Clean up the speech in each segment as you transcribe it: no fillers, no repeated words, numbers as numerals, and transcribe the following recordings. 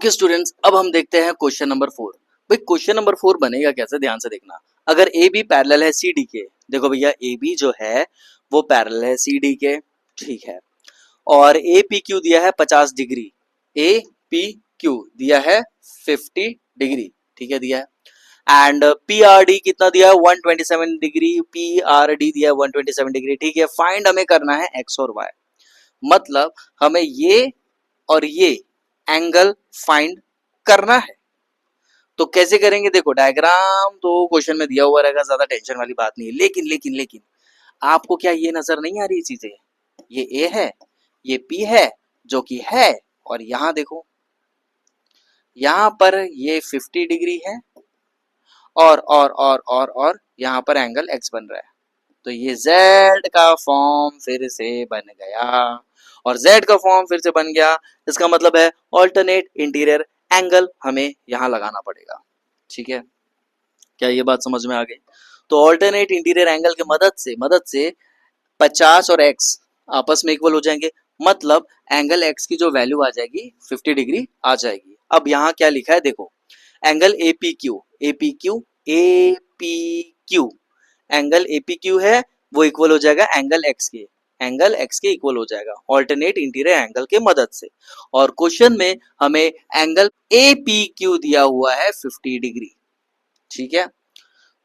Okay students, अब हम देखते हैं क्वेश्चन नंबर 4। भाई क्वेश्चन नंबर 4 बनेगा कैसे, ध्यान से देखना। अगर ए बी पैरेलल है सी डी के, देखो भैया ए बी जो है वो पैरेलल है सी डी के, ठीक है। और ए पी क्यू दिया है 50 डिग्री, ए पी क्यू दिया है 50 डिग्री, ठीक है, दिया है। एंड पी आर डी कितना दिया है 127 डिग्री, पी आर डी दिया है 127 डिग्री, ठीक है। फाइंड हमें करना है एक्स और वाई, मतलब हमें ये और ये एंगल फाइंड करना है। तो कैसे करेंगे, देखो डायग्राम तो क्वेश्चन में दिया हुआ रहेगा, ज्यादा टेंशन वाली बात नहीं है। लेकिन लेकिन लेकिन आपको क्या ये नजर नहीं आ रही चीजें, ये ए है, ये पी है जो कि है, और यहां देखो यहां पर ये 50 डिग्री है, और यहां पर एंगल एक्स बन रहा है। तो ये z का फॉर्म फिर से बन गया, और z का फॉर्म फिर से बन गया, इसका मतलब है ऑल्टरनेट इंटीरियर एंगल हमें यहां लगाना पड़ेगा, ठीक है। क्या ये बात समझ में आ गई? तो ऑल्टरनेट इंटीरियर एंगल के मदद से 50 और x आपस में इक्वल हो जाएंगे, मतलब एंगल x की जो वैल्यू आ जाएगी 50 डिग्री आ जाएगी। अब यहाँ क्या लिखा है देखो, angle APQ, APQ, APQ, angle APQ है वो इक्वल हो जाएगा एंगल x के, एंगल x के इक्वल हो जाएगा ऑल्टरनेट इंटीरियर एंगल के मदद से। और क्वेश्चन में हमें एंगल APQ दिया हुआ है 50 डिग्री, ठीक है।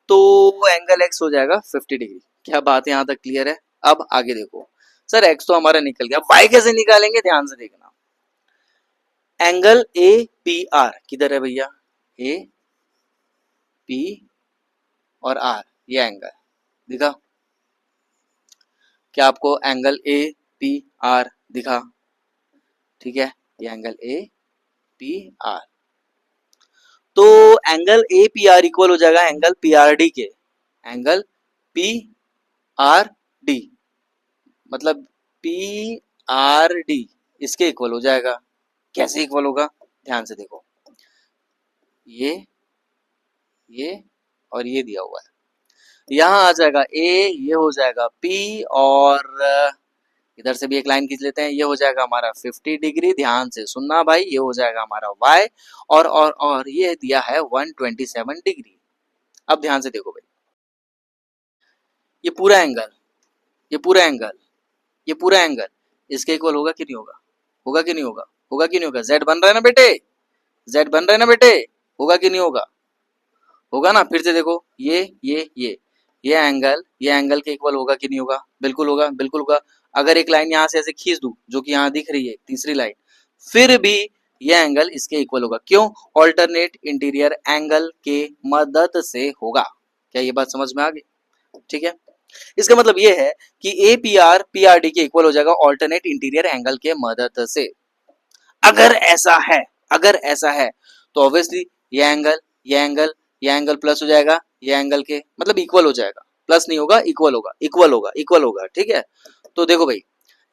तो एंगल x हो जाएगा 50 डिग्री। क्या बात यहां तक क्लियर है? अब आगे देखो, सर x तो हमारा निकल गया, y कैसे निकालेंगे, ध्यान से देखना। एंगल APR किधर है भैया, ए पी और आर, ये एंगल दिखा क्या आपको, एंगल ए पी आर दिखा, ठीक है, ये एंगल ए पी आर। तो angle A P R equal हो जाएगा एंगल पी आर डी के, एंगल पी आर डी, मतलब पी आर डी इसके इक्वल हो जाएगा। कैसे इक्वल होगा, ध्यान से देखो, ये और ये दिया हुआ है, यहां आ जाएगा ए, ये हो जाएगा पी, और इधर से भी एक लाइन खींच लेते हैं, ये हो जाएगा हमारा 50 डिग्री, ध्यान से सुनना भाई, ये हो जाएगा हमारा y, और ये दिया है 127 डिग्री। अब ध्यान से देखो भाई, ये पूरा एंगल, ये पूरा एंगल, ये पूरा एंगल इसके इक्वल होगा कि नहीं होगा, होगा कि नहीं होगा, होगा कि नहीं होगा, z बन रहा है ना बेटे, z बन रहा है ना बेटे, होगा कि नहीं होगा, होगा ना। फिर से देखो, ये एंगल के इक्वल होगा कि नहीं होगा, बिल्कुल होगा, बिल्कुल होगा। अगर एक लाइन यहाँ से ऐसे खींच दूं, जो कि यहाँ दिख रही है तीसरी लाइन, फिर भी ये एंगल इसके इक्वल होगा, क्यों, ऑल्टरनेट इंटीरियर एंगल के मदद से होगा। क्या ये बात समझ में आ गई? ठीक है, इसका मतलब ये है कि A P R P R D के इक्वल हो जाएगा ऑल्टरनेट इंटीरियर एंगल के मदद से। अगर ऐसा है, अगर ऐसा है तो ऑब्वियसली ये एंगल प्लस हो जाएगा, ये एंगल के मतलब इक्वल हो जाएगा, प्लस नहीं होगा, इक्वल होगा, इक्वल होगा, इक्वल होगा, ठीक है। तो देखो भाई,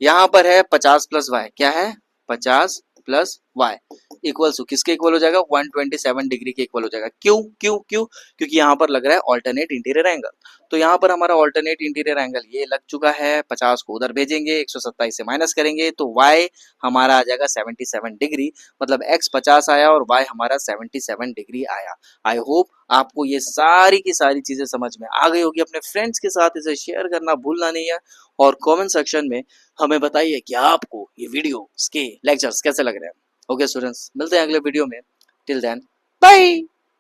यहां पर है 50 प्लस वाई, क्या है 50 प्लस वाई इक्वल टू किसके इक्वल हो जाएगा, 127 डिग्री के इक्वल हो जाएगा। क्यों क्यों क्यों, क्योंकि यहां पर लग रहा है ऑल्टरनेट इंटीरियर एंगल। तो यहां पर हमारा ऑल्टरनेट इंटीरियर एंगल ये लग चुका है, 50 को उधर भेजेंगे, 127 से माइनस करेंगे तो y हमारा आ जाएगा 77 डिग्री, मतलब x 50 आया और y हमारा 77 डिग्री आया। आई होप आपको ये सारी की सारी चीजें समझ में आ गई होगी। अपने फ्रेंड्स के साथ इसे शेयर करना भूलना नहीं है, और कमेंट सेक्शन में हमें बताइए कि आपको ये वीडियो के लेक्चर्स कैसे लग रहे हैं। ओके स्टूडेंट्स, मिलते हैं अगले वीडियो में, टिल देन बाय।